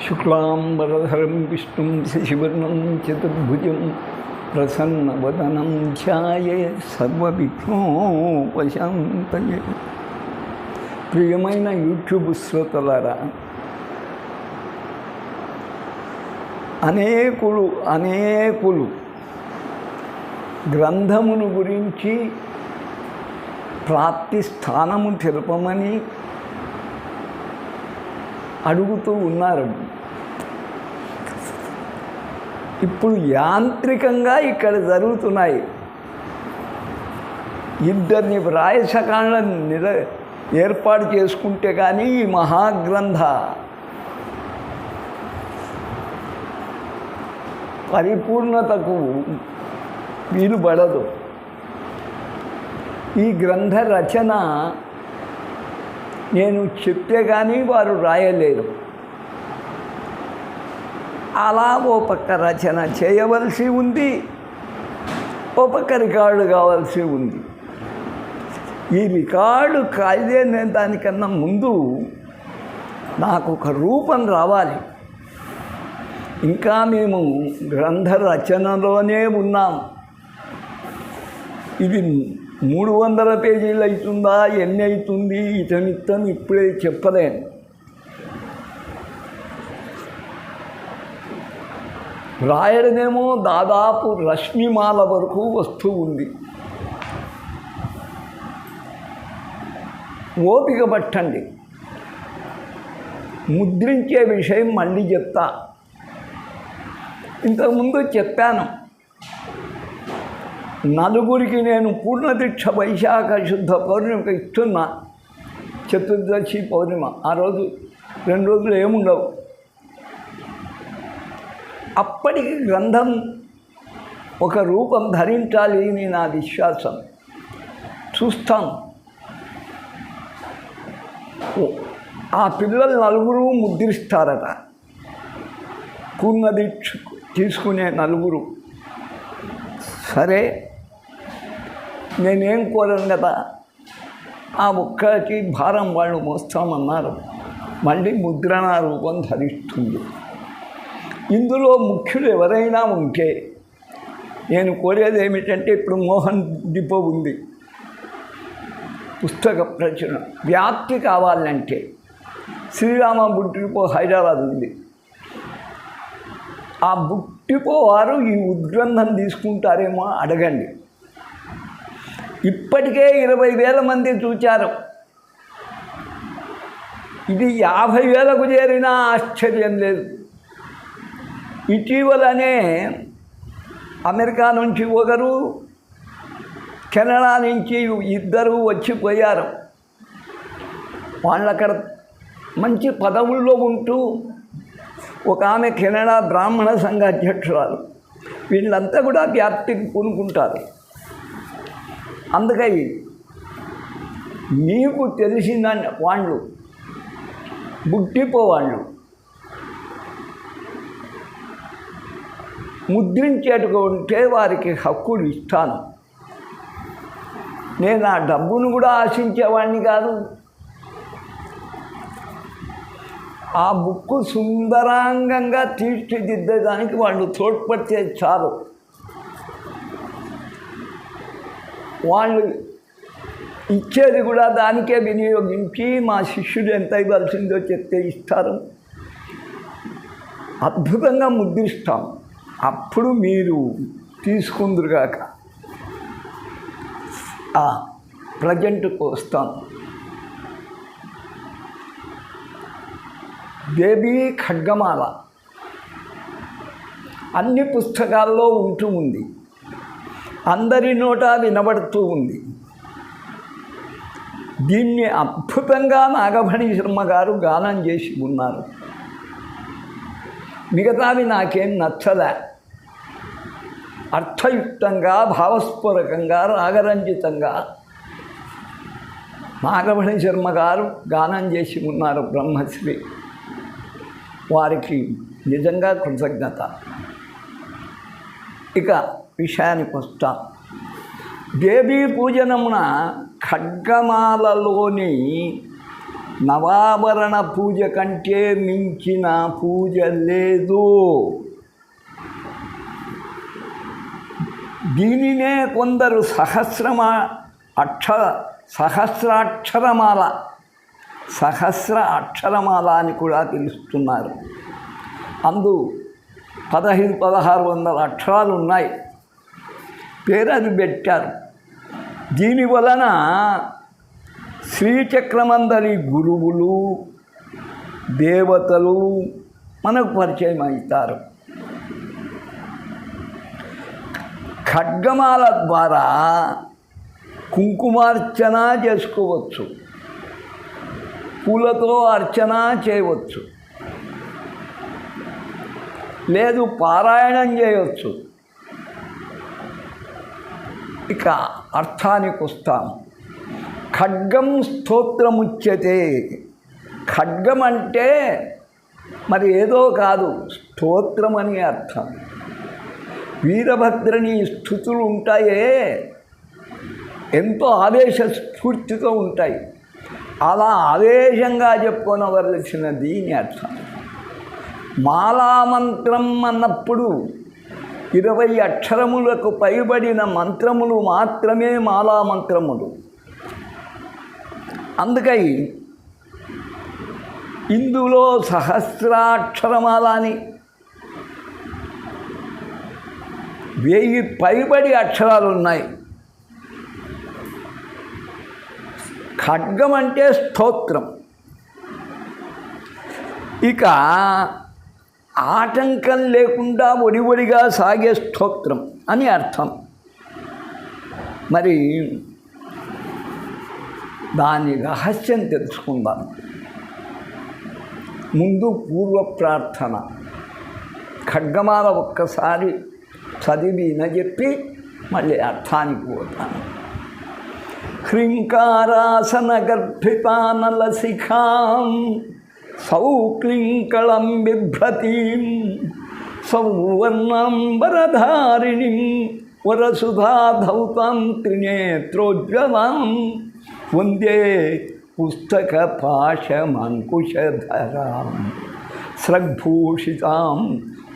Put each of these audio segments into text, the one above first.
శుక్లాంబరధరం విష్ణుం శశివర్ణం చతుర్భుజం ప్రసన్నవదనం ధ్యాయేత్ సర్వవిఘ్నోపశాంతయే. ప్రియమైన యూట్యూబ్ శ్రోతలారా, అనేకులు గ్రంథమును గురించి ప్రాప్తి స్థానము తెలుపమని అడుగుతూ ఉన్నారు. ఇప్పుడు యాంత్రికంగా ఇక్కడ జరుగుతున్నాయి. ఇద్దరిని వ్రాయసకాలను ఏర్పాటు చేసుకుంటే కానీ ఈ మహాగ్రంథ పరిపూర్ణతకు వీలుపడదు. ఈ గ్రంథ రచన నేను చెప్తే కానీ వారు రాయలేరు. అలా ఓ పక్క రచన చేయవలసి ఉంది, ఓ పక్క రికార్డు కావాల్సి ఉంది. ఈ రికార్డు కాయిదే దానికన్నా ముందు నాకు ఒక రూపం రావాలి. ఇంకా మేము గ్రంథ రచనలోనే ఉన్నాం. ఇది 300 పేజీలు అవుతుందా, ఎన్ని అవుతుంది ఇతనిత్తం ఇప్పుడే చెప్పలేను. రాయడమేమో దాదాపు రశ్మిమాల వరకు వస్తూ ఉంది. ఓపిక పట్టండి. ముద్రించే విషయం మళ్ళీ చెప్తా. ఇంతకుముందు చెప్పాను, నలుగురికి నేను పూర్ణదీక్ష వైశాఖ శుద్ధ పౌర్ణమికి ఇస్తున్నా. చతుర్దశి పౌర్ణిమ ఆ రోజు 2 రోజులు ఏముండవు. అప్పటికి గ్రంథం ఒక రూపం ధరించాలి అని నా విశ్వాసం. చూస్తాను. ఆ పిల్లలు 4 ముద్రిస్తారట. పూర్ణదీక్ష తీసుకునే 4. సరే, నేనేం కోరను కదా, ఆ ఒక్కటి భారం వాళ్ళు మోస్తామన్నారు. మళ్ళీ ముద్రణ రూపం ధరిస్తుంది. ఇందులో ముఖ్యులు ఎవరైనా ఉంటే నేను కోరేది ఏమిటంటే, ఇప్పుడు మోహన్ డిపో ఉంది, పుస్తక ప్రచురణ వ్యాప్తి కావాలంటే శ్రీరామ బుక్ డిపో హైదరాబాద్ ఉంది. ఆ బుక్ డిపో వారు ఈ ఉద్గ్రంథం తీసుకుంటారేమో అడగండి. ఇప్పటికే 20,000 మంది చూచారు. ఇది 50,000కు చేరినా ఆశ్చర్యం లేదు. ఇటీవలనే అమెరికా నుంచి ఒకరు, కెనడా నుంచి 2 వచ్చిపోయారు. వాళ్ళు అక్కడ మంచి పదవుల్లో ఉంటూ, ఒక ఆమె కెనడా బ్రాహ్మణ సంఘ అధ్యక్షురాలు. వీళ్ళంతా కూడా వ్యాప్తికి పూనుకుంటారు. అందుకని మీకు తెలిసిందని వాళ్ళు బుట్టిపోవాళ్ళు ముద్రించేట్టుగా ఉంటే వారికి హక్కులు ఇస్తాను. నేను ఆ డబ్బును కూడా ఆశించేవాడిని కాదు. ఆ బుక్కు సుందరాంగంగా తీర్చిదిద్దడానికి వాళ్ళు తోడ్పడితే చాలు. వాళ్ళు ఇచ్చేది కూడా దానికే వినియోగించి మా శిష్యుడు ఎంత ఇవ్వాల్సిందో చెప్తే ఇస్తారు. అద్భుతంగా ముద్రిస్తాం. అప్పుడు మీరు తీసుకుందురుగాక. ప్రజెంట్కు వస్తాను. దేవి ఖడ్గమాల అన్ని పుస్తకాల్లో ఉంటూ ఉంది. అందరి నోట వినబడుతూ ఉంది. దీన్ని అద్భుతంగా నాగభణి శర్మ గారు గానం చేసి ఉన్నారు. మిగతావి నాకేం నచ్చలే. అర్థయుక్తంగా, భావస్ఫురకంగా, రాగరంజితంగా నాగభణి శర్మ గారు గానం చేసి ఉన్నారు. బ్రహ్మశ్రీ వారికి నిజంగా కృతజ్ఞత. ఇక విషయానికి వస్తా. దేవీ పూజనమున ఖడ్గమాలలోని నవాభరణ పూజ కంటే మించిన పూజ లేదు. దీనినే కొందరు సహస్ర అక్షరమాల అని కూడా పిలుస్తున్నారు. 1500-1600 అక్షరాలు ఉన్నాయి, పేరు అది పెట్టారు. దీని వలన శ్రీచక్రమందరి గురువులు దేవతలు మనకు పరిచయం అవుతారు. ఖడ్గమాల ద్వారా కుంకుమార్చన చేసుకోవచ్చు, పూలతో అర్చన చేయవచ్చు, లేదు పారాయణం చేయవచ్చు. ఇక అర్థానికి వస్తాం. ఖడ్గం స్తోత్రముచ్యతే. ఖడ్గం అంటే మరి ఏదో కాదు, స్తోత్రం అని అర్థం. వీరభద్రుని స్థుతులు ఉంటాయే, ఎంతో ఆవేశ స్ఫూర్తితో ఉంటాయి. అలా ఆవేశంగా చెప్పుకోనవలసిన దీని అర్థం. మాలామంత్రం అన్నప్పుడు 20 అక్షరములకు పైబడిన మంత్రములు మాత్రమే మాలామంత్రములు. అందుకై ఇందులో సహస్రాక్షరమాల అని 1000 పైబడి అక్షరాలు ఉన్నాయి. ఖడ్గం అంటే స్తోత్రం. ఇక ఆటంకం లేకుండా ఒడివడిగా సాగే స్తోత్రం అని అర్థం. మరి దాని రహస్యం తెలుసుకుందాం. ముందు పూర్వ ప్రార్థన. ఖడ్గమాల ఒక్కసారి చదివి చెప్పి మళ్ళీ అర్థానికి పోతాను. హ్రీంకారాసన గర్భితానలశిఖాం సౌక్లింకళం బిభ్రతీం సౌవర్ణాంబరధారిణీం వరసుధాధౌతాం త్రినేత్రోజ్వలాం వందే పుస్తకపాశమంకుశధరాం స్రగ్భూషితాం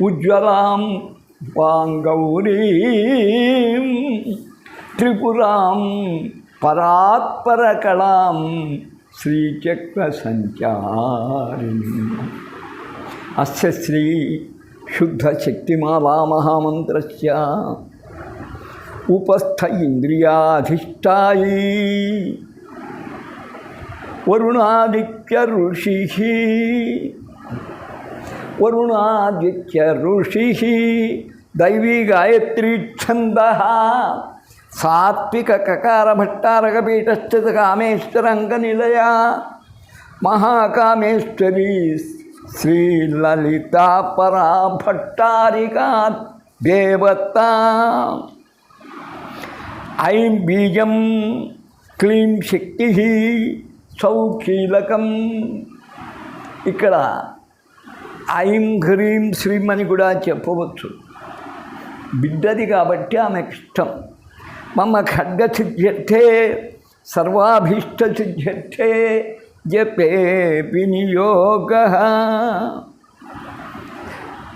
ఉజ్వలాం వాంగౌరీం త్రిపురాం పరాత్పరకళాం శ్రీచక్రసంచారిణి. అస్య శ్రీ శుద్ధశక్తిమాలా మహామంత్రస్య ఉపస్థ ఇంద్రియాధిష్టాయీ వరుణాదిత్య ఋషి దైవీ గాయత్రీ ఛందః సాత్విక కకార భట్టారక పీఠస్థ కామేశ్వరంగ నిలయ మహాకామేశ్వరీ శ్రీలలితా పరా భట్టారికా దేవత. ఐం బీజం క్లీం శక్తి సౌకీలకం. ఇక్కడ ఐం హ్రీం శ్రీం అని కూడా చెప్పవచ్చు. బిడ్డది కాబట్టి ఆమెకు ఇష్టం. మమ ఖడ్గసిద్ధ్యర్థే సర్వాభీష్టసిద్ధ్యర్థే జపే వినియోగ.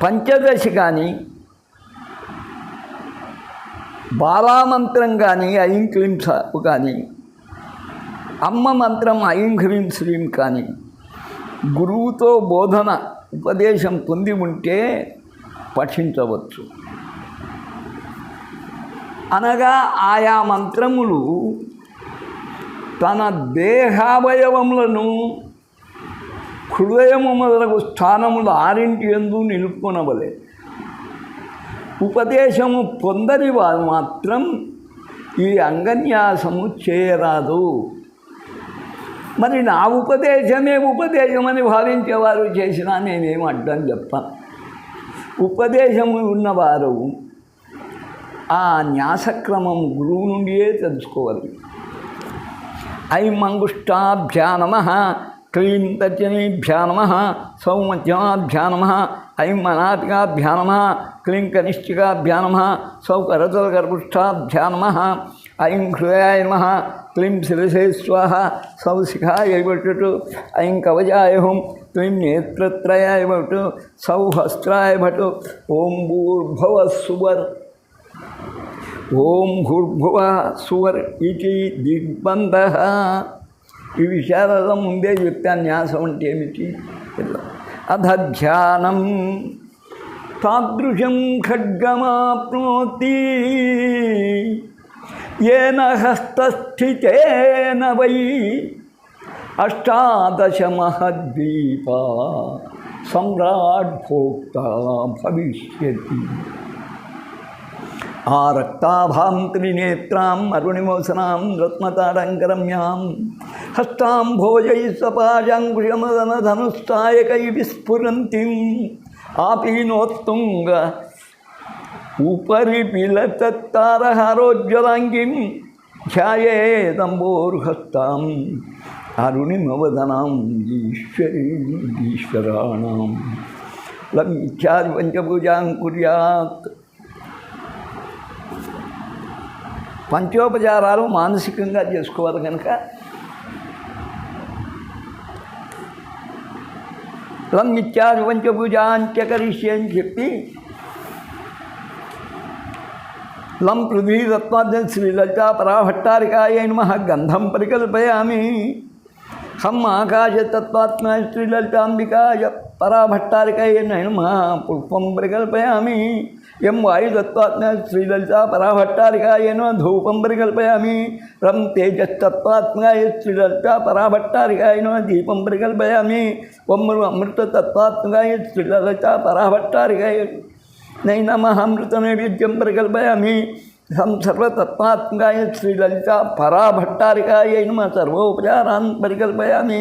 పంచదశి కానీ బాలామంత్రం కానీ ఐం క్లీం కానీ అమ్మ మంత్రం ఐం హ్రీం శ్రీం కానీ గురువుతో బోధన ఉపదేశం పొంది ఉంటే పఠించవచ్చు. అనగా ఆయా మంత్రములు తన దేహావయవములను హృదయము మొదలగు స్థానములు 6 యందు నిలుపుకొనవలే. ఉపదేశము పొందని వారు మాత్రం ఈ అంగన్యాసము చేయరాదు. మరి నా ఉపదేశమే ఉపదేశమని భావించేవారు చేసినా నేనేం అడ్డం చెప్తాను. ఉపదేశము ఉన్నవారు ఆ న్యాసక్రమం గురువు నుండియే తెలుసుకోవాలి. ఐం అంగుష్టాభ్యా నమః, క్లీం తర్జనీభ్యా నమః, సౌమధ్యమాభ్యా నమః, ఐం అనాటికాభ్యా నమః, క్లీం కనిష్ఠికాభ్యా నమః, సౌకరతలగర్భుష్టాభ్యా నమః, ఐం హృదయాయ నమః, క్లీం శిరసే స్వాహ, సౌ శిఖాయ భటు, ఐం కవచాయ హుం, క్లీం నేత్రత్రయాయ భటు, సౌ హస్త్రాయ భటు. ఓం భూర్భువః సువర్, ఓం భూర్భువః సువర్ ఇది దిగ్బంధః. ఈ విషయాలలో ముందే చెప్పాను. న్యాసం అంటే ఏమిటి? అధ ధ్యానం తాదృశం ఖడ్గమాప్నోతి ఏన హస్తస్థితేన వై అష్టాదశ మహద్వీపా సమ్రాట్ భోక్తా భవిష్యతి. ఆ రక్తాభాం త్రినేత్రాం అరుణిమోసనాం రత్నతాడంకరమ్యాం హస్తాం భోజై సపాజాంకుశమదనధనుస్తాయకై విస్ఫురంతిం ఆపీనోత్తుంగ ఉపరి పిలతారహారోజ్వలాంగిం ధ్యాయేదంబోర్హస్తాం అరుణిమవదనాం ఈశ్వరీశ్వరాణం లమిత్యాది పంచభుజాం కుర్యాత్. పంచోపచారాలు మానసికంగా చేసుకోవాలి కనుక లం ఇత్యాది పంచభుజాంత్యకరిష్య అని చెప్పి లం పృథ్వీ తత్వాద్యం శ్రీలలితా పరాభట్టారికాయ నమః గంధం పరికల్పయామి. హం ఆకాశతత్వాత్మ శ్రీలలితాంబికాయ పరాభట్టారికాయ నమః పుష్పం పరికల్పయామి. ఎం వాయుతత్వాత్మ శ్రీలలితా పరాభట్టారికాయ నమః ధూపం పరికల్పయామి. రం తేజస్తత్వాత్మాయ శ్రీలలితా పరాభట్టారికాయ నమః దీపం పరికల్పయామి. ఓం అమృతతత్వాత్మకాయ శ్రీలలితా పరాభట్టారికాయ నమః అమృతనైవేద్యం పరికల్పయామి. హం సర్వతత్వాత్మకాయ శ్రీలలితా పరాభట్టారికాయ నమః సర్వోపచారాన్ పరికల్పయామి.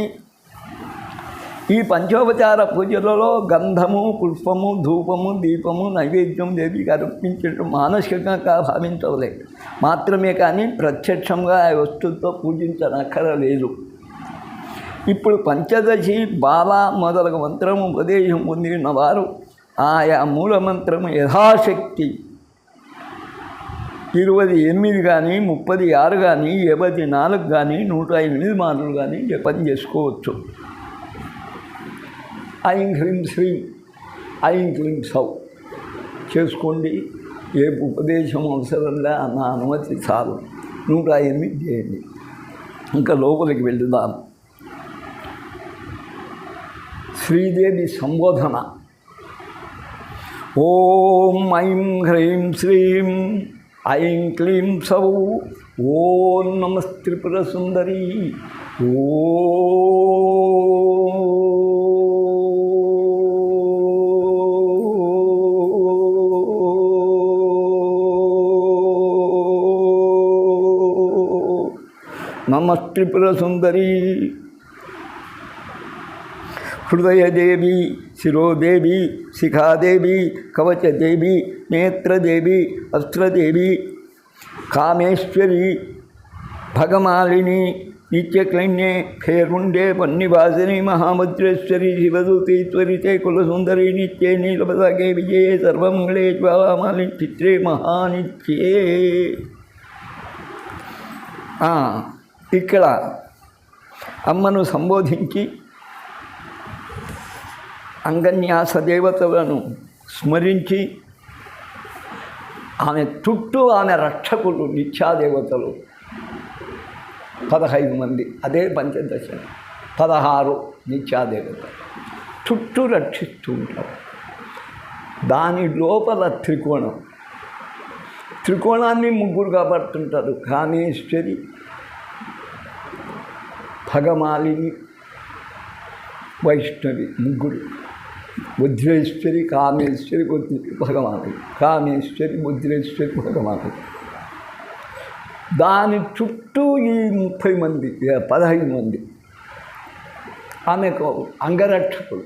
ఈ పంచోపచార పూజలలో గంధము, పుష్పము, ధూపము, దీపము, నైవేద్యం దేవికి అర్పించడం మానసికంగా భావించలేదు మాత్రమే, కానీ ప్రత్యక్షంగా ఆ వస్తువుతో పూజించనక్కరలేదు. ఇప్పుడు పంచదశి బాల మొదలగు మంత్రము ఉపదేశం పొందిన వారు ఆయా మూలమంత్రము యథాశక్తి 28 కానీ 36 కానీ 74 కానీ 108 మార్లు కానీ జపం చేసుకోవచ్చు. ఐం హ్రీం శ్రీం ఐం క్లీం సౌ చేసుకోండి. ఏ ఉపదేశం అవసరంలే, నా అనుమతి చాలు. 108 చేయండి. ఇంకా లోపలికి వెళ్దాం. శ్రీదేవి సంబోధన. ఓం ఐం హ్రీం శ్రీం ఐం క్లీం సౌ. ఓం నమస్త్రిపుర సుందరి. నమస్త్రిపుర సుందరి. హృదయదేవి, శిరోదేవి, శిఖాదేవి, కవచదేవి, నేత్రదేవి, అస్త్రదేవి, కామేశ్వరి, భగమాలిని, నిత్యక్లైన్యే, ఖేరుండే, పన్నివాసిని, మహాముద్రేశ్వరి, శివదూతి, త్వరితే, కులసుందరి, నిత్యే, నీలపతాకే, విజయే, సర్వమంగళే, జ్వాలామాలి, చిత్రే, మహానిత్యే. ఇక్కడ అమ్మను సంబోధించి అంగన్యాస దేవతలను స్మరించి ఆమె చుట్టూ ఆమె రక్షకులు నిత్యాదేవతలు 15 మంది, అదే పంచదశ 16 నిత్యాదేవతలు చుట్టూ రక్షిస్తూ ఉంటారు. దాని లోపల త్రికోణాన్ని ముగ్గురు కాపాడుతుంటారు. కామేశ్వరి, భగమాలిని, వైష్ణవి ముగ్గురు. వజ్రేశ్వరి, కామేశ్వరి, భగమాలిని, కామేశ్వరి, వజ్రేశ్వరి, భగమాలిని. దాని చుట్టూ ఈ 30 మంది 15 మంది ఆమెకు అంగరక్షకులు.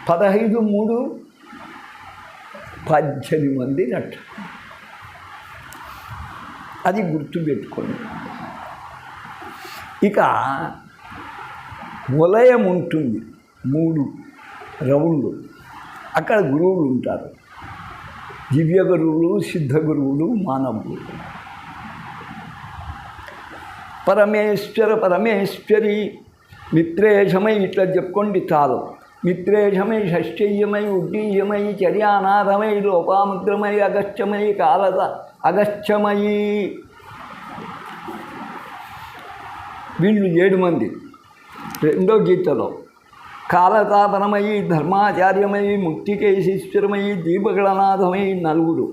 15 3 18 మంది రక్షకులు. అది గుర్తుపెట్టుకోండి. ఇక వలయం ఉంటుంది, 3 రౌండ్లు. అక్కడ గురువులు ఉంటారు. దివ్య గురువులు, సిద్ధ గురువులు, మానవులు. పరమేశ్వర పరమేశ్వరి మిత్రేషమై ఇట్లా చెప్పుకోండి చాలు. మిత్రేషమై షష్ఠీయమై ఉడ్డీయమై చర్యానాథమై లోపాముద్రమై అగస్త్యమై కాలత అగస్త్యమయి. వీళ్ళు 7 మంది. రెండో గీతలో కాలతాపనమయి ధర్మాచార్యమయి ముక్తికేశీశ్వరమయి దీపగణనాథమై 4.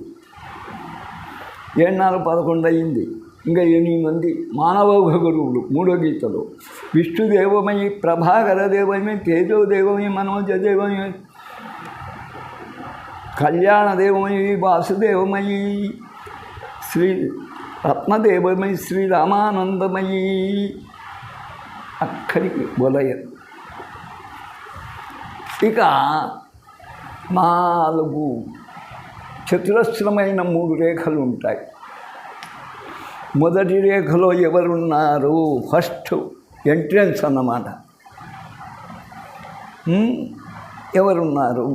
7 4 11 అయింది. ఇంకా 8 మంది మానవౌఘ గురువులు. 3వ గీతలో విష్ణుదేవమయి ప్రభాకరదేవమయి తేజోదేవమయి మనోజదేవమయి కళ్యాణదేవమయి వాసుదేవమయి శ్రీ రత్నదేవమయి శ్రీరామానందమయి. అక్కడికి వలయం. ఇక 4 చతురస్రమైన 3 రేఖలు ఉంటాయి. మొదటి రేఖలో ఎవరున్నారు? ఫస్ట్ ఎంట్రన్స్ అన్నమాట. ఎవరున్నారు?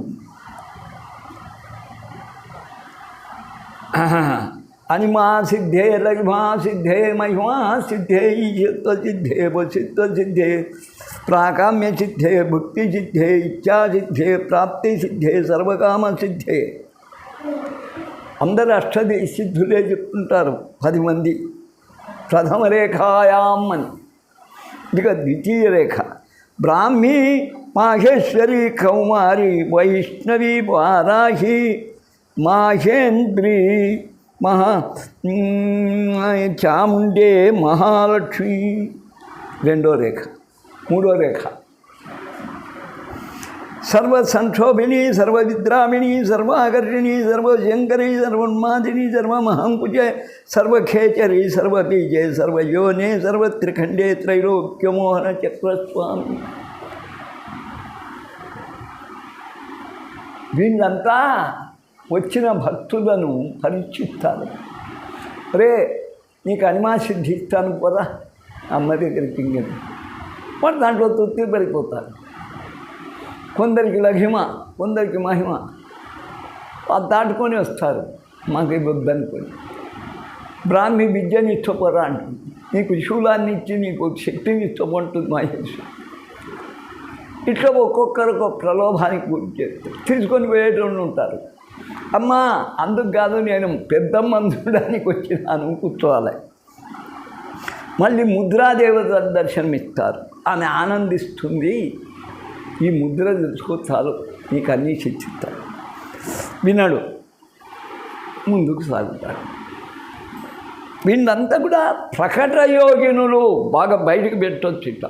అనిమా సిద్ధే లఘిమా సిద్ధే మహిమా సిద్ధే చిత్తసిద్ధే చిత్తసిద్ధే ప్రాకామ్య సిద్ధే భక్తి సిద్ధే ఇచ్ఛా సిద్ధే ప్రాప్తి సిద్ధే సర్వకామ సిద్ధే. అందరు అష్టది సిద్ధులే చెప్తుంటారు 10 మంది. ప్రథమ రేఖాయాం అని. ఇక ద్వితీయ రేఖ బ్రాహ్మీ మాహేశ్వరి కౌమారి వైష్ణవి వారాహి మాహేంద్రి చాముండే మహాలక్ష్మి. రెండో రేఖ. మూడో రేఖ సర్వసంక్షోభిణి సర్వవిద్రామిణి సర్వాకర్షిణి సర్వశంకరి సర్వోన్మాదిని సర్వమహంకుజే సర్వఖేచరి సర్వబీజే సర్వయోనే సర్వత్రిఖండే త్రైలోక్యమోహన చక్రస్వామి. వీళ్ళంతా వచ్చిన భక్తులను పరీక్షిస్తారు. రే నీకు అనిమా సిద్ధి ఇస్తాను పోరా అమ్మ దగ్గరికి. ఇంకని వాడు దాంట్లో తృప్తి పడిపోతారు. కొందరికి లఘిమ కొందరికి మహిమ. అది దాటుకొని వస్తారు. మాకు ఇవ్వద్దు అనుకొని. బ్రాహ్మి విద్యని ఇష్టపోరా అంటుంది. నీకు శూలాన్ని ఇచ్చి నీకు శక్తిని ఇష్టపడుతుంది మహేశ్వరి. ఇట్లా ఒక్కొక్కరు ఒక ప్రలోభానికి గురి చేస్తారు. తీసుకొని పోయేటోళ్ళు ఉంటారు. అమ్మా అందుకు కాదు నేను పెద్దమ్మని చూడడానికి వచ్చినాను కూర్చోవాలి. మళ్ళీ ముద్రాదేవత దర్శనమిస్తారు. ఆమె ఆనందిస్తుంది. ఈ ముద్ర తెలుసుకో చాలు నీకు అన్నీ శిక్షిస్తాడు. వినడు, ముందుకు సాగుతాడు. వీళ్ళంతా కూడా ప్రకట యోగినులు. బాగా బయటకు పెట్టొచ్చు ఇట్ట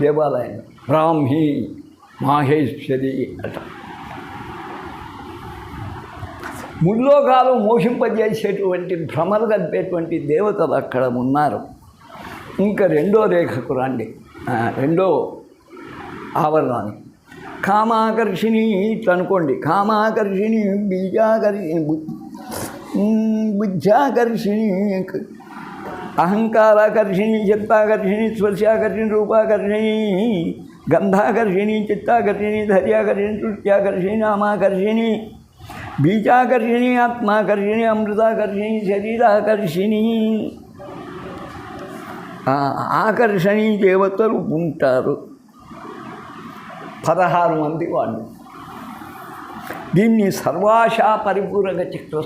దేవాలయం. బ్రాహ్మీ మాహేశ్వరి అట. ముల్లోకాలు మోహింపజేసేటువంటి భ్రమలు కలిపేటువంటి దేవతలు అక్కడ ఉన్నారు. ఇంకా రెండో రేఖకు రండి. రెండో ఆవరణాన్ని కామాకర్షిణి ఇట్లా అనుకోండి. కామాకర్షిణి బీజాకర్షిణి బుద్ధ్యాకర్షిణి అహంకారాకర్షిణి చిత్తాకర్షిణి స్పర్శాకర్షిణి రూపాకర్షిణి గంధాకర్షిణి చిత్తాకర్షిణి ధర్యాకర్షిణి సృష్ట్యాకర్షిణి నామాకర్షిణి బీజాకర్షిణి ఆత్మాకర్షిణి అమృతాకర్షిణి శరీరాకర్షిణి. ఆకర్షణి దేవతలు ఉంటారు. 16 మంది వాళ్ళు. దీన్ని సర్వాశా పరిపూరక చక్ర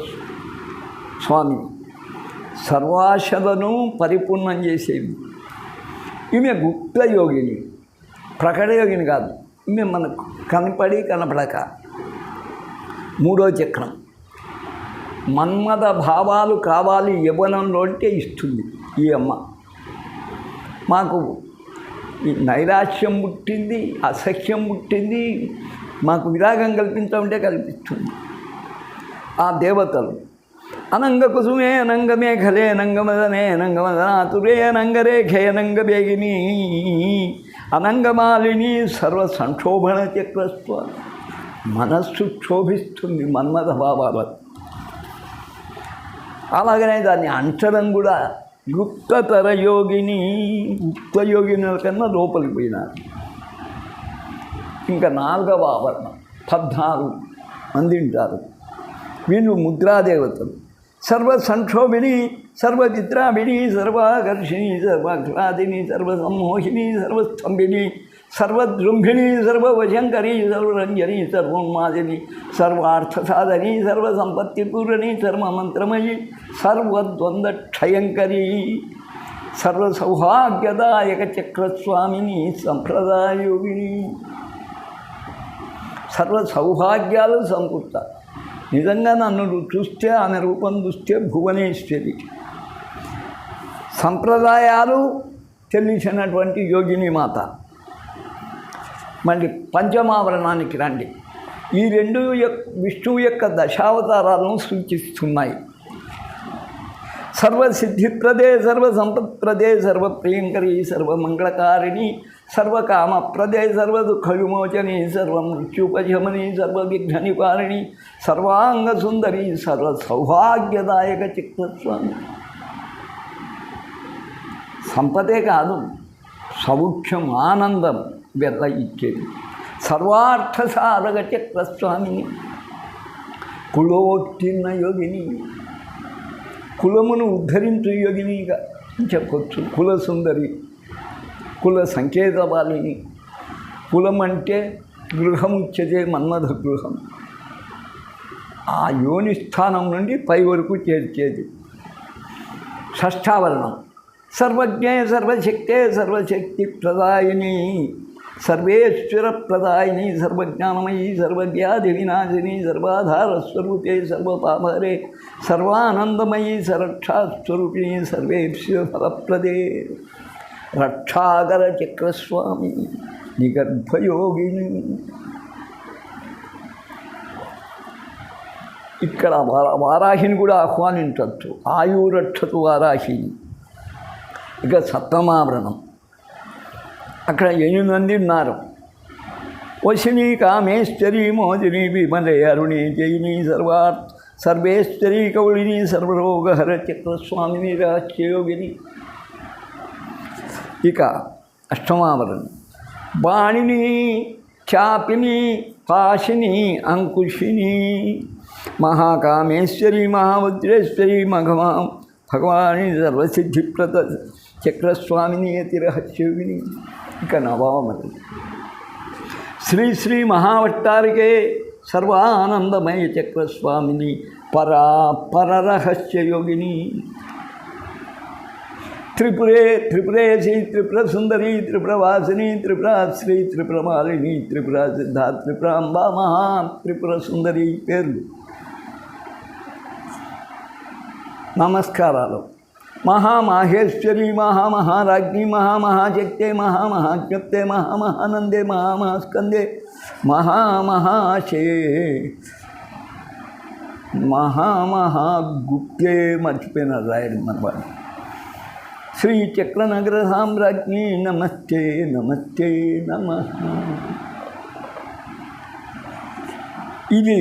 స్వామి. సర్వాశలను పరిపూర్ణం చేసేది. ఈమె గుప్త యోగిని, ప్రకట యోగిని కాదు. ఈమె మనకు కనపడి కనపడక. మూడో చక్రం. మన్మథ భావాలు కావాలి యవ్వనంలో అంటే ఇస్తుంది ఈ అమ్మ. మాకు నైరాశ్యం పుట్టింది, అసఖ్యం పుట్టింది, మాకు విరాగం కల్పించమంటే కల్పిస్తుంది. ఆ దేవతలు అనంగ కుసుమే అనంగ మేఘలే అనంగమదనే అనంగమదనాతురే అనంగరేఖే అనంగబేగిని అనంగమాలిని సర్వ సంక్షోభణ చక్రస్వ. మనస్సు క్షోభిస్తుంది మన్మథ భావాలు. అలాగనే దాన్ని అంచడం కూడా గుప్తతర యోగిని. గుప్త యోగిని కన్నా లోపలికి పోయినారు. ఇంకా 4వ ఆవరణ 14 మంది ఉంటారు. వీళ్ళు ముద్రాదేవతలు. సర్వసంక్షోభిణి, సర్వచిత్రాభిణి, సర్వాకర్షిణి, సర్వాహ్లాదిని, సర్వసమ్మోహిని, సర్వస్తంభిని, సర్వదృంభిణి, సర్వవశంకరి, సర్వరంజని, సర్వోన్మాదిని, సర్వార్థసాధని, సర్వసంపత్తిపూరణి, సర్వమంత్రమయి, సర్వద్వంద్వక్షయంకరి, సర్వసౌభాగ్యదాయక చక్రస్వామిని, సంప్రదాయోగిని. సర్వ సౌభాగ్యాలు సమకూర్త. నిజంగా నన్ను చూస్తే, ఆమె రూపం చూస్తే భువనేశ్వరి. సంప్రదాయాలు తెలిసినటువంటి యోగిని మాత. మళ్ళీ పంచమావరణానికి రండి. ఈ రెండు విష్ణువు యొక్క దశావతారాలను సూచిస్తున్నాయి. సర్వసిద్ధిప్రదే, సర్వసంపత్ప్రదే, సర్వప్రియంకరి, సర్వమంగళకారిణి, సర్వకామప్రదే, సర్వదుఃఖ విమోచని, సర్వమృత్యుపశమని, సర్వవిఘ్న నివారిణి, సర్వాంగసుందరి, సర్వసౌభాగ్యదాయక చిత్తస్వామి. సంపదే కాదు, సౌఖ్యం, ఆనందం వెల్ల ఇచ్చేది. సర్వార్థసాధక చక్రస్వామిని, కులోత్తీర్ణ యోగిని, కులమును ఉద్ధరించు యోగినిగా చెప్పొచ్చు. కులసుందరి, కుల సంకేతవాలిని. కులం అంటే గృహముచ్యతే మన్మథ గృహం. ఆ యోని స్థానం నుండి పై వరకు చేర్చేది. షష్ఠావరణం సర్వజ్ఞే, సర్వశక్తే, సర్వశక్తి ప్రదాయిని, సర్వేశ్వర ప్రదాయిని, సర్వజ్ఞానమయీ, సర్వవ్యాధి వినాశిని, సర్వాధారస్వరూపే, సర్వపాపహరే, సర్వానందమయీ, సరక్షాస్వరూపిణి, సర్వేభ్యో ఫలప్రదే, రక్షాకర చక్రస్వామి, నిగర్భయోగిని. ఇక్కడ వారాహిని కూడా ఆహ్వానించవచ్చు. ఆయురక్షతు వారాహిని. ఇక సప్తమావరణం, అక్కడ 8 మంది ఉన్నారు. వశిని, కామేశ్వరి, మోదిని, విమలే, అరుణి, జయిని, సర్వేశ్వరి, కౌళిని, సర్వరోగహర చక్రస్వామిని, రహస్యయోగిని. ఇక అష్టమావరణం బాణిని, చాపిని, పాశిని, అంకుశిని, మహాకామేశ్వరి, మహావజ్రేశ్వరి, భగవాని, సర్వసిద్ధిప్రద చక్రస్వామిని, అతి రహస్యోగిని. ఇక నవామని శ్రీ శ్రీ మహావట్టారికే, సర్వానందమయ చక్రస్వామిని, పరరహస్యయోగిని. త్రిపురే, త్రిపురేశి, త్రిపుర సుందరి, త్రిపురవాసిని, త్రిపురాశ్రీ, త్రిపురమాలిని, త్రిపుర సిద్ధ, త్రిపురాంబ, మహా త్రిపుర సుందరి పేర్లు. నమస్కారాలు. మహామాహేశ్వరి, మహామహారాజ్ఞి, మహామహాశక్తే, మహామహాజ్ఞప్తే, మహామహానందే, మహామహాస్కందే, మహామహాశే, మహామహాగుప్తే, మర్చిపోయిన రాయడు మనవాడు. శ్రీ చక్రనగర సామ్రాజ్ఞి, నమస్తే నమస్తే నమః. ఇది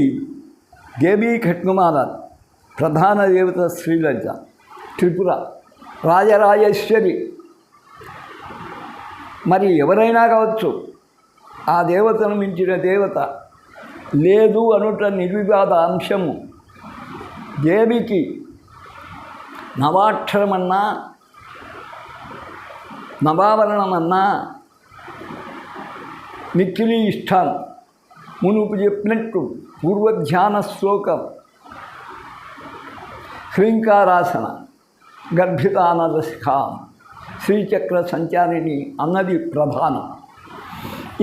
దేవీ ఖడ్గమాల ప్రధాన దేవత శ్రీలలిత. త్రిపుర రాజరాజేశ్వరి. మరి ఎవరైనా కావచ్చు, ఆ దేవతను మించిన దేవత లేదు అనుట నిర్వివాద అంశము. దేవికి నవాక్షరమన్నా, నవావరణమన్నా మిక్కిలి ఇష్టం. మునుపు చెప్పినట్టు పూర్వధ్యాన శ్లోకం హ్రీంకారాసన గర్భితానదశిఖాం శ్రీచక్ర సంచారిణి అన్నది ప్రధానం.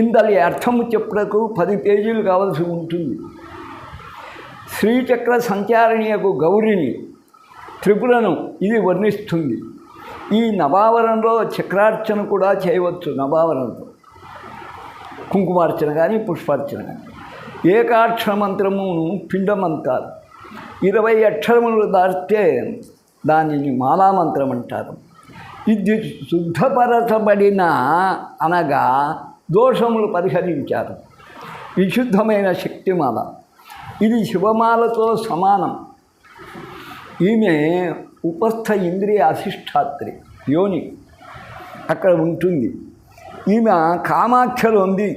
ఇందలి అర్థము చెప్పుటకు 10 పేజీలు కావలసి ఉంటుంది. శ్రీచక్ర సంచారిణి యొక్క గౌరిని, త్రిపురను ఇది వర్ణిస్తుంది. ఈ నవావరణలో చక్రార్చన కూడా చేయవచ్చు. నవావరణతో కుంకుమార్చన కానీ పుష్పార్చన కానీ. ఏకాక్షర మంత్రమును పిండమంటారు. 20 అక్షరములు దాటితే దానిని మాలామంత్రం అంటారు. ఇది శుద్ధపరచబడిన అనగా దోషములు పరిహరించారు. విశుద్ధమైన శక్తిమాల. ఇది శివమాలతో సమానం. ఈమె ఉపస్థ ఇంద్రియ అధిష్టాత్రి, యోని అక్కడ ఉంటుంది. ఈమె కామాఖ్యలో ఉంది.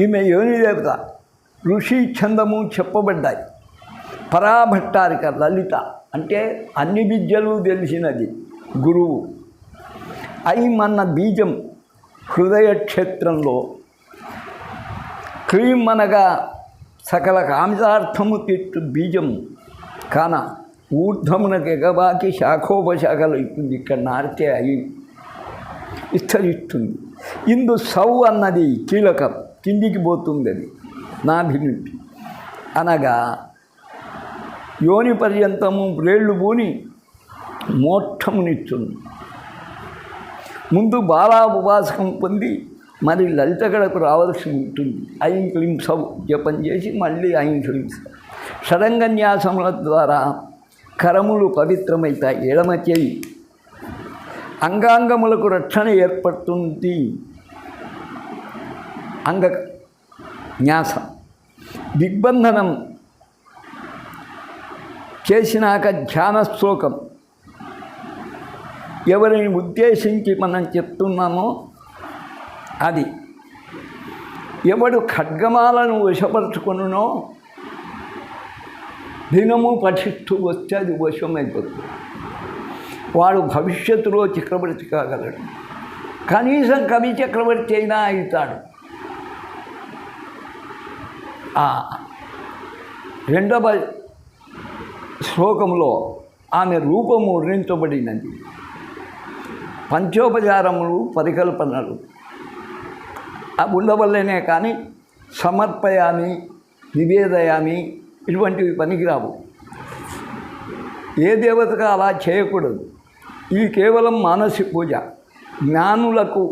ఈమె యోని దేవత. ఋషి ఛందము చెప్పబడ్డాయి. పరాభట్టారిక లలిత అంటే అన్ని విద్యలు తెలిసినది గురువు. ఐం అన్న బీజం హృదయ క్షేత్రంలో, క్లీం అనగా సకల కామితార్థము తిట్టు బీజం కాన ఊర్ధమునకు ఎగబాకి శాఖోపశాఖలు ఇస్తుంది. ఇక్కడ నారితే అయి విస్తరిస్తుంది. ఇందు సౌ అన్నది కీలకం, కిందికి పోతుంది అది నాభి నుండి, అనగా యోని పర్యంతము వ్రేళ్ళు పూని మోక్షమునిస్తుంది. ముందు బాలా ఉపాసకం పొంది మరి లలితగడకు రావాల్సి ఉంటుంది. ఐం క్లీం సౌ జపం చేసి మళ్ళీ ఐం క్లీం సౌ. షడంగన్యాసముల ద్వారా కరములు పవిత్రమవుతాయి. ఎడమ చేయి అంగాంగములకు రక్షణ ఏర్పడుతుంది. అంగ న్యాసం దిగ్బంధనం చేసినాక ధ్యాన శ్లోకం ఎవరిని ఉద్దేశించి మనం చెప్తున్నామో అది. ఎవడు ఖడ్గమాలను వశపరుచుకొనునో దినము పఠిస్తూ వస్తే అది వశమైపోతుంది. వాడు భవిష్యత్తులో చక్రవర్తి కాగలడు. కనీసం కవి చక్రవర్తి అయినా అవుతాడు. రెండవ శ్లోకంలో ఆమె రూపము వర్ణించబడినది. పంచోపచారములు పరికల్పనలు ఉండవల్లనే కానీ సమర్పయామి నివేదయామి ఇటువంటివి పనికిరావు. ఏ దేవతగా అలా చేయకూడదు. ఇది కేవలం మానసిక పూజ. జ్ఞానులకు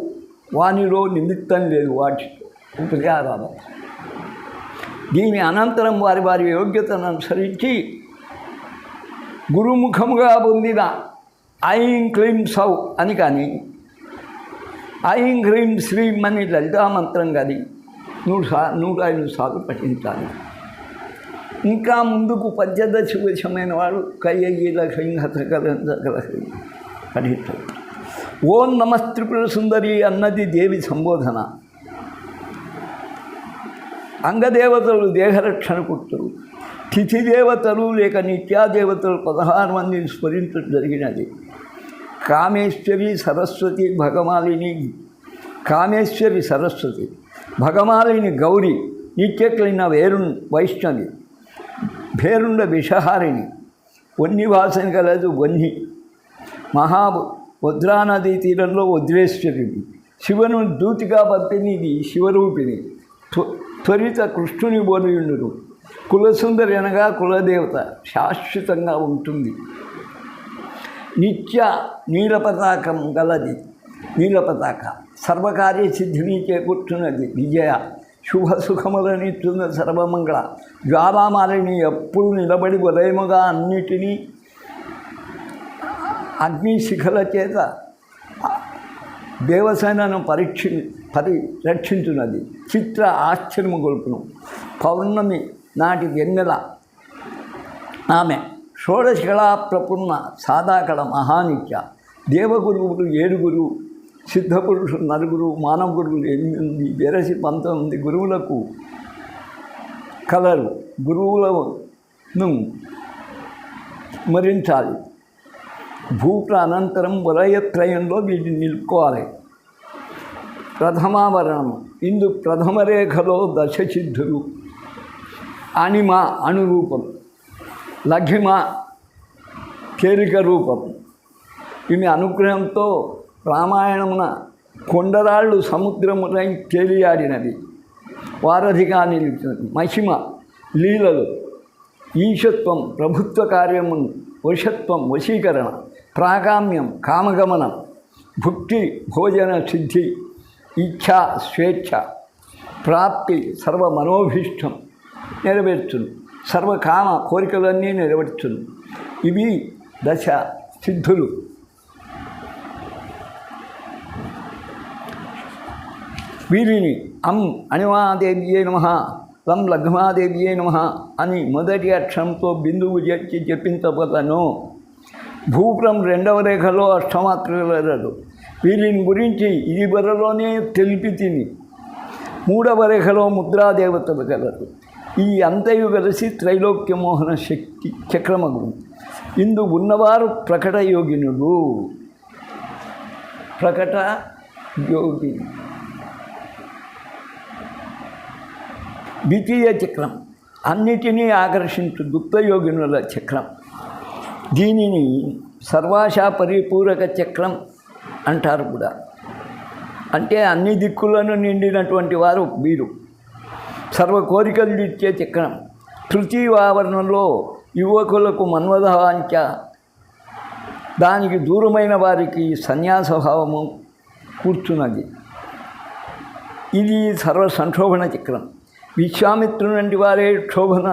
వానిలో నిమిత్తం లేదు వాటితో ఉపచారాలు. దీని అనంతరం వారి వారి యోగ్యతను అనుసరించి గురుముఖముగా పొందిన ఐం క్లీం సౌ అని కానీ ఐం హ్రీం శ్రీం అని లలితామంత్రం కానీ 105 సార్లు పఠించాలి. ఇంకా ముందుకు పంచదశ వశమైన వాడు కయ్యగీల హతకల పఠించాలి. ఓం నమస్త్రిపుర సుందరి అన్నది దేవి సంబోధన. అంగదేవతలు దేహరక్షణ కుర్తులు, తిథిదేవతలు లేక నిత్యాదేవతలు 16 మందిని స్మరించడం జరిగినది. కామేశ్వరి సరస్వతి భగమాలిని, కామేశ్వరి సరస్వతి, భగమాలిని గౌరి, నిత్యక్లిన వైష్ణవి, భేరుండ విషహారిణి, వన్ని వాసన కలదు వన్ని, వద్రానదీ తీరంలో వజ్రేశ్వరుడి, శివను దూతిగా పంపిణీది శివరూపిణి, త్వరిత కృష్ణుని బోధయుండును, కులసుందరి అనగా కులదేవత శాశ్వతంగా ఉంటుంది. నిత్య నీలపతాకం గలది, నీలపతాక సర్వకార్య సిద్ధిని చేకూర్చున్నది. విజయ శుభసుఖములనిస్తున్న సర్వమంగళ జ్వాలామాలిని ఎప్పుడు నిలబడి ఉదయముగా అన్నిటినీ అగ్నిశిఖల చేత దేవసేనను పరిరక్షించున్నది. చిత్ర ఆశ్చర్యము గొల్పును పౌర్ణమి నాటి వెన్నెల ఆమె. షోడశకళా ప్రపూర్ణ సాదాకళ మహానిత్య. దేవగురువులు 7, సిద్ధపురుషులు 4, మానవ గురువులు 8, వెరసి 19 గురువులకు కలరు. గురువులను స్మరించాలి. భూప్ర అనంతరం వలయత్రయంలో వీటిని నిలుపుకోవాలి. ప్రథమావరణం ఇందు ప్రథమ రేఖలో దశసిద్ధులు. అణిమ అణురూపం, లఘిమ కేరిక రూపం. ఈమె అనుగ్రహంతో రామాయణమున కొండరాళ్ళు సముద్రములై తేలియాడినది, వారధిగా నిలిచినది. మహిమ లీలలు, ఈశత్వం ప్రభుత్వ కార్యమును, వశత్వం వశీకరణ, ప్రాకామ్యం కామగమనం, భుక్తి భోజన సిద్ధి, ఇచ్ఛా స్వేచ్ఛ, ప్రాప్తి సర్వ మనోభీష్టం నెరవేర్చును, సర్వకామ కోరికలన్నీ నెరవేర్చును. ఇవి దశ సిద్ధులు. వీరిని అణిమాదేవ్యే నమః, లం లఘుమాదేవ్యే నమః అని మొదటి అక్షరంతో బిందువు చేర్చి చెప్పించబోతాను. భూపురం 2వ రేఖలో అష్టమాత్రులరు. వీరిని గురించి ఇది వరలోనే తెలిపి తిని 3వ రేఖలో ముద్రాదేవతలు కలరు. ఈ అంతయు కలిసి త్రైలోక్యమోహన శక్తి చక్రమగు. ఇందు ఉన్నవారు ప్రకట యోగినులు. ప్రకట యోగి ద్వితీయ చక్రం, అన్నిటినీ ఆకర్షించు గుప్తయోగినుల చక్రం. దీనిని సర్వాశా పరిపూరక చక్రం అంటారు కూడా. అంటే అన్ని దిక్కులను నిండినటువంటి వారు వీరు. సర్వ కోరికలు ఇచ్చే చక్రం. తృతీయ ఆవరణంలో యువకులకు మన్మథవాంఛ, దానికి దూరమైన వారికి సన్యాసభావము కూర్చున్నది. ఇది సర్వ సంక్షోభణ చక్రం. విశ్వామిత్రునంటి వారే క్షోభను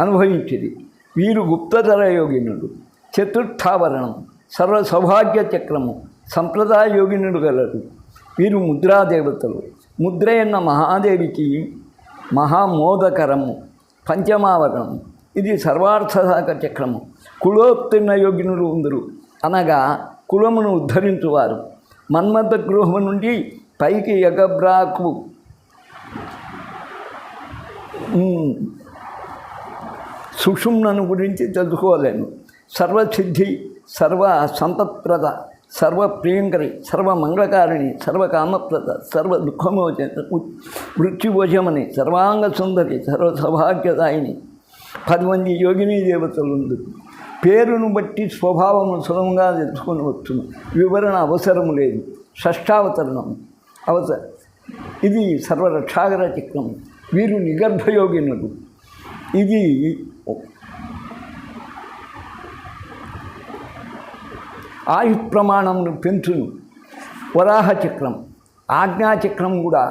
అనుభవించేది. వీరు గుప్తధర యోగినుడు. చతుర్థావరణం సర్వ సౌభాగ్య చక్రము. సంప్రదాయ యోగినుడు గలరు. వీరు ముద్రాదేవతలు. ముద్ర ఎన్న మహాదేవికి మహామోదకరము. పంచమావరణం ఇది సర్వార్థసాధక చక్రము. కులోత్తీర్ణ యోగినులు ఉందరు, అనగా కులమును ఉద్ధరించువారు. మన్మథ గృహము నుండి పైకి ఎగబ్రాకు సుషుమ్నను గురించి తెలుసుకోలేను. సర్వసిద్ధి, సర్వ సంపత్ప్రద, సర్వ ప్రియంకరి, సర్వ మంగళకారిణి, సర్వకామప్రద, సర్వ దుఃఖమోచన, మృత్యుభోజమని, సర్వాంగ సుందరి, సర్వ సౌభాగ్యదాయిని. 10 మంది యోగిని దేవతలు ఉంది. పేరును బట్టి స్వభావము సులభంగా తెలుసుకొని వచ్చును. వివరణ అవసరము లేదు. షష్టావతరణం ఇది సర్వరక్షాగర చక్రం. వీరు నిగర్భయోగినులు. ఇది ఆయు ప్రమాణమును పెంచును. వరాహ చక్రం, ఆజ్ఞాచక్రం కూడా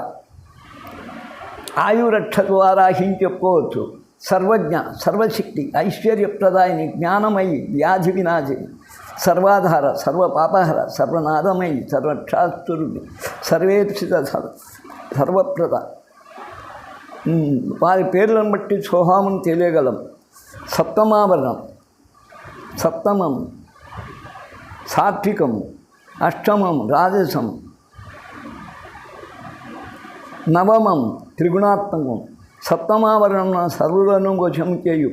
ఆయురక్ష ద్వారా చెప్పుకోవచ్చు. సర్వజ్ఞ, సర్వశక్తి, ఐశ్వర్యప్రదాయిని, జ్ఞానమయి, వ్యాధి వినాశి, సర్వాధార, సర్వపాపహర, సర్వనాదమయి, సర్వక్షాస్తురుడి, సర్వేప్సిత, సర్వప్రద. వారి పేర్లను బట్టి స్వభావం తెలియగలం. సప్తమావరణం, సప్తమం సాత్వికము, అష్టమం రాజసం, నవమం త్రిగుణాత్మకం. సప్తమావరణం సర్వులను వశం చేయు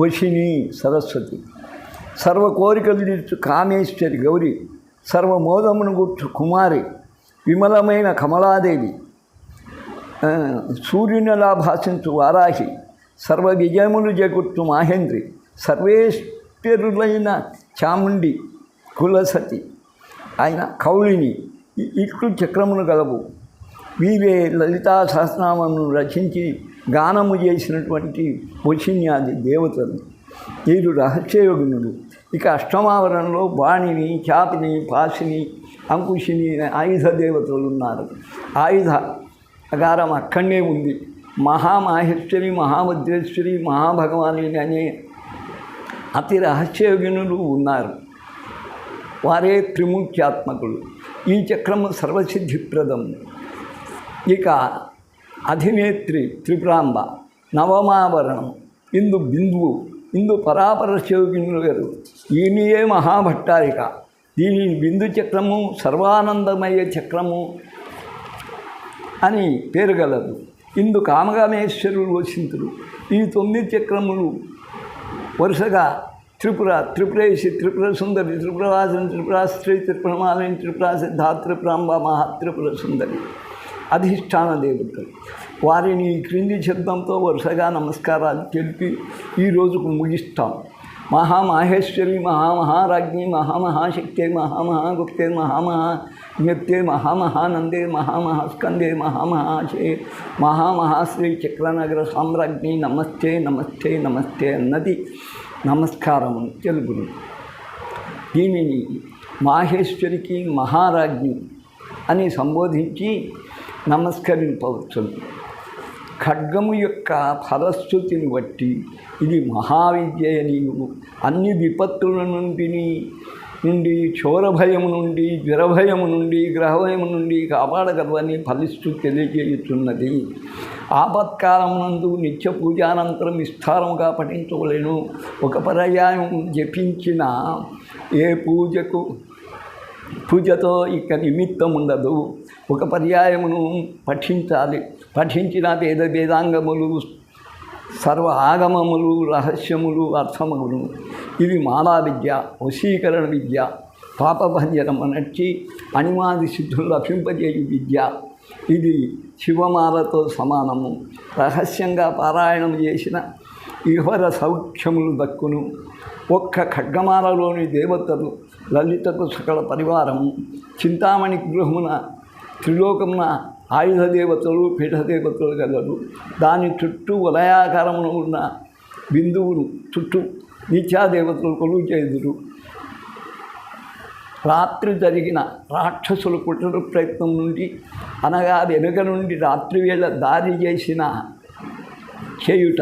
వశిని సరస్వతి. సర్వ కోరికలు తీర్చు కామేశ్వరి గౌరి. సర్వమోదమును గుర్చు కుమారి, విమలమైన కమలాదేవి. సూర్యునిలా భాషించు వారాహి, సర్వ విజయములు చేకూర్చు మాహేంద్రి. సర్వేశ్వరులైన చాముండి కులసతి ఆయన కౌళిని. ఇట్లు చక్రమును గలవు. వీరే లలితా సహస్రనామమును రచించి గానము చేసినటువంటి వశిన్యాది దేవతలు. వీరు రహస్యయోగినులు. ఇక అష్టమావరణలో బాణిని, చాపిని, పాసిని, అంకుశిని ఆయుధ దేవతలు ఉన్నారు. ఆయుధ అగారం అక్కడనే ఉంది. మహామాహేశ్వరి, మహాభద్రేశ్వరి, మహాభగవాని అనే అతి రహస్యయోగినులు ఉన్నారు. వారే త్రిమూర్త్యాత్మకులు. ఈ చక్రము సర్వసిద్ధిప్రదం. ఇక అధినేత్రి త్రిపురాంబ. నవమావరణం ఇందు బిందువు. ఇందు పరాపరశయోగినులు గారు. ఈయనయే మహాభట్టారిక. దీని బిందు చక్రము సర్వానందమయ చక్రము అని పేరు గలదు. ఇందు కామకామేశ్వరులు వసింతులు. ఈ 9 చక్రములు వరుసగా త్రిపుర, త్రిపురేశి, త్రిపుర సుందరి, త్రిపురవాసిని, త్రిపురాస్త్రీ, త్రిపురమాలిని, త్రిపురా సిద్ధ, త్రిపురాంబ, మహాత్రిపుర సుందరి అధిష్టాన దేవతలు. వారిని క్రింది శబ్దంతో వరుసగా నమస్కారాలు తెలిపి ఈ రోజుకు ముగిస్తాం. మహామాహేశ్వరి, మహామహారాజ్ఞి, మహామహాశక్తే, మహామహాగుప్తే, మహామహాజ్ఞప్తే, మహామహానందే, మహామహాస్కందే, మహామహాశే, మహామహాశ్రీ చక్రనగర సామ్రాజ్ఞి నమస్తే నమస్తే నమస్తే అన్నది నమస్కారము తెలుగును. దీనిని మాహేశ్వరికి మహారాజ్ఞి అని సంబోధించి నమస్కరింపవచ్చును. ఖడ్గము యొక్క ఫలశ్రుతిని బట్టి ఇది మహావిద్యయనీయు. అన్ని విపత్తుల నుండి చోరభయము నుండి, జ్వరభయము నుండి, గ్రహభయము నుండి కాపాడగలవని ఫలిస్తూ తెలియజేయుచున్నది. ఆపత్కాలమునందు నిత్య పూజానంతరం విస్తారముగా పఠించవలెను. ఒక పర్యాయం జపించిన ఏ పూజతో ఇక నిమిత్తం ఉండదు. ఒక పర్యాయమును పఠించిన వేదాంగములు సర్వ ఆగమములు రహస్యములు అర్థములు ఇవి మాలా విద్య, వశీకరణ విద్య, పాపభంజనం అనర్చి అణిమాది సిద్ధులు లభింపజేయు విద్య. ఇది శివమాలతో సమానము. రహస్యంగా పారాయణం చేసిన ఇహవర సౌఖ్యములు దక్కును. ఒక్క ఖడ్గమాలలోని దేవతలు లలితకు సకల పరివారము. చింతామణి గృహమున త్రిలోకమున ఆయుధ దేవతలు, పీఠదేవతలు గలరు. దాని చుట్టూ వలయాకారమున ఉన్న బిందువును చుట్టూ నిత్యాదేవతలు కొలువు చేదురు. రాత్రి జరిగిన రాక్షసుల కుట్ర ప్రయత్నం నుండి, అనగా వెనుక నుండి రాత్రివేళ దారి చేయుట,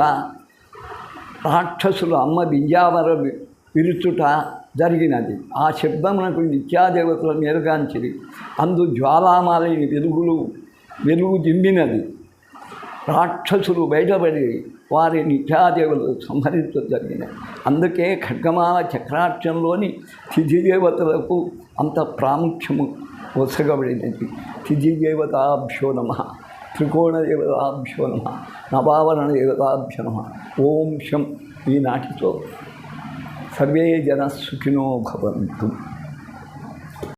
రాక్షసులు అమ్మ వింజావర విరుచుట జరిగినది. ఆ శబ్దమునకు నిత్యాదేవతల మేలుగాంచిరి. అందు జ్వాలామాలని వెలుగు దింపినది. రాక్షసులు బయటపడి వారి నిత్యాదేవతలు సంహరించడం జరిగినది. అందుకే ఖడ్గమాల చక్రాక్షంలోని తిథిదేవతలకు అంత ప్రాముఖ్యము వసగబడినది. తిథిదేవతాభ్యో నమః, త్రికోణదేవతాభ్యో నమః, నవావరణ దేవతాభ్యో నమః. ఓం శం. ఈనాటితో సర్వే జన సుఖినో భవంతు.